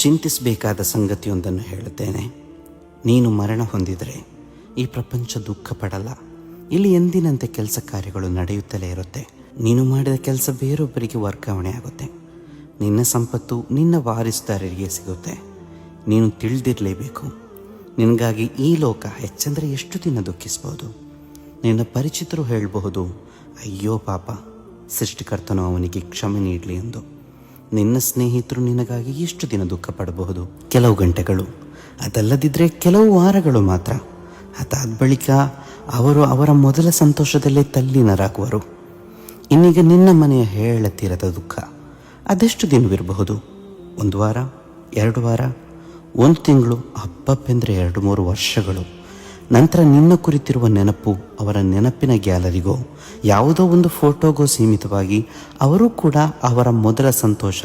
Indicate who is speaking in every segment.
Speaker 1: ಚಿಂತಿಸಬೇಕಾದ ಸಂಗತಿಯೊಂದನ್ನು ಹೇಳುತ್ತೇನೆ. ನೀನು ಮರಣ ಹೊಂದಿದರೆ ಈ ಪ್ರಪಂಚ ದುಃಖ ಪಡಲ್ಲ. ಇಲ್ಲಿ ಎಂದಿನಂತೆ ಕೆಲಸ ಕಾರ್ಯಗಳು ನಡೆಯುತ್ತಲೇ ಇರುತ್ತೆ. ನೀನು ಮಾಡಿದ ಕೆಲಸ ಬೇರೊಬ್ಬರಿಗೆ ವರ್ಗಾವಣೆ ಆಗುತ್ತೆ. ನಿನ್ನ ಸಂಪತ್ತು ನಿನ್ನ ವಾರಿಸುದಾರರಿಗೆ ಸಿಗುತ್ತೆ. ನೀನು ತಿಳಿದಿರಲೇಬೇಕು, ನಿನಗಾಗಿ ಈ ಲೋಕ ಹೆಚ್ಚಂದರೆ ಎಷ್ಟು ದಿನ ದುಃಖಿಸ್ಬೋದು. ನಿನ್ನ ಪರಿಚಿತರು ಹೇಳಬಹುದು, ಅಯ್ಯೋ ಪಾಪ, ಸೃಷ್ಟಿಕರ್ತನು ಅವನಿಗೆ ಕ್ಷಮೆ ನೀಡಲಿ ಎಂದು. ನಿನ್ನ ಸ್ನೇಹಿತರು ನಿನಗಾಗಿ ಎಷ್ಟು ದಿನ ದುಃಖ ಪಡಬಹುದು? ಕೆಲವು ಗಂಟೆಗಳು, ಅದಲ್ಲದಿದ್ದರೆ ಕೆಲವು ವಾರಗಳು ಮಾತ್ರ. ಅದಾದ ಬಳಿಕ ಅವರು ಅವರ ಮೊದಲ ಸಂತೋಷದಲ್ಲೇ ತಲ್ಲೀನರಾಗುವರು. ಇನ್ನೀಗ ನಿನ್ನ ಮನೆಯ ಹೇಳತೀರದ ದುಃಖ ಅದೆಷ್ಟು ದಿನವಿರಬಹುದು? 1 ವಾರ, 2 ವಾರ, 1 ತಿಂಗಳು, ಹಬ್ಬಬ್ಬೆಂದರೆ 2-3 ವರ್ಷಗಳು. ನಂತರ ನಿನ್ನ ಕುರಿತಿರುವ ನೆನಪು ಅವರ ನೆನಪಿನ ಗ್ಯಾಲರಿಗೋ ಯಾವುದೋ ಒಂದು ಫೋಟೋಗೋ ಸೀಮಿತವಾಗಿ ಅವರು ಕೂಡ ಅವರ ಮೊದಲ ಸಂತೋಷ,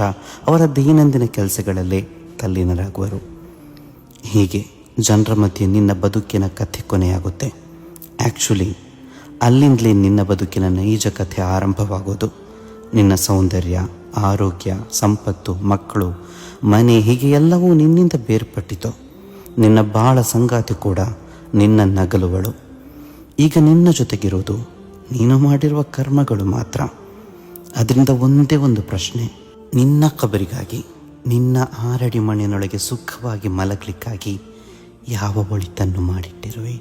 Speaker 1: ಅವರ ದೈನಂದಿನ ಕೆಲಸಗಳಲ್ಲೇ ತಲ್ಲೀನರಾಗುವರು. ಹೀಗೆ ಜನರ ಮಧ್ಯೆ ನಿನ್ನ ಬದುಕಿನ ಕಥೆ ಕೊನೆಯಾಗುತ್ತೆ. ಆ್ಯಕ್ಚುಲಿ ಅಲ್ಲಿಂದಲೇ ನಿನ್ನ ಬದುಕಿನ ನೈಜ ಕಥೆ ಆರಂಭವಾಗೋದು. ನಿನ್ನ ಸೌಂದರ್ಯ, ಆರೋಗ್ಯ, ಸಂಪತ್ತು, ಮಕ್ಕಳು, ಮನೆ, ಹೀಗೆ ಎಲ್ಲವೂ ನಿನ್ನಿಂದ ಬೇರ್ಪಟ್ಟಿತು. ನಿನ್ನ ಬಾಳ ಸಂಗಾತಿ ಕೂಡ ನಿನ್ನ ನಗಲುಗಳು. ಈಗ ನಿನ್ನ ಜೊತೆಗಿರೋದು ನೀನು ಮಾಡಿರುವ ಕರ್ಮಗಳು ಮಾತ್ರ. ಅದರಿಂದ ಒಂದೇ ಒಂದು ಪ್ರಶ್ನೆ, ನಿನ್ನ ಕಬರಿಗಾಗಿ, ನಿನ್ನ 6 ಅಡಿ ಮಣ್ಣಿನೊಳಗೆ ಸುಖವಾಗಿ ಮಲಗಲಿಕ್ಕಾಗಿ ಯಾವ ಒಳಿತನ್ನು ಮಾಡಿಟ್ಟಿರುವೆ?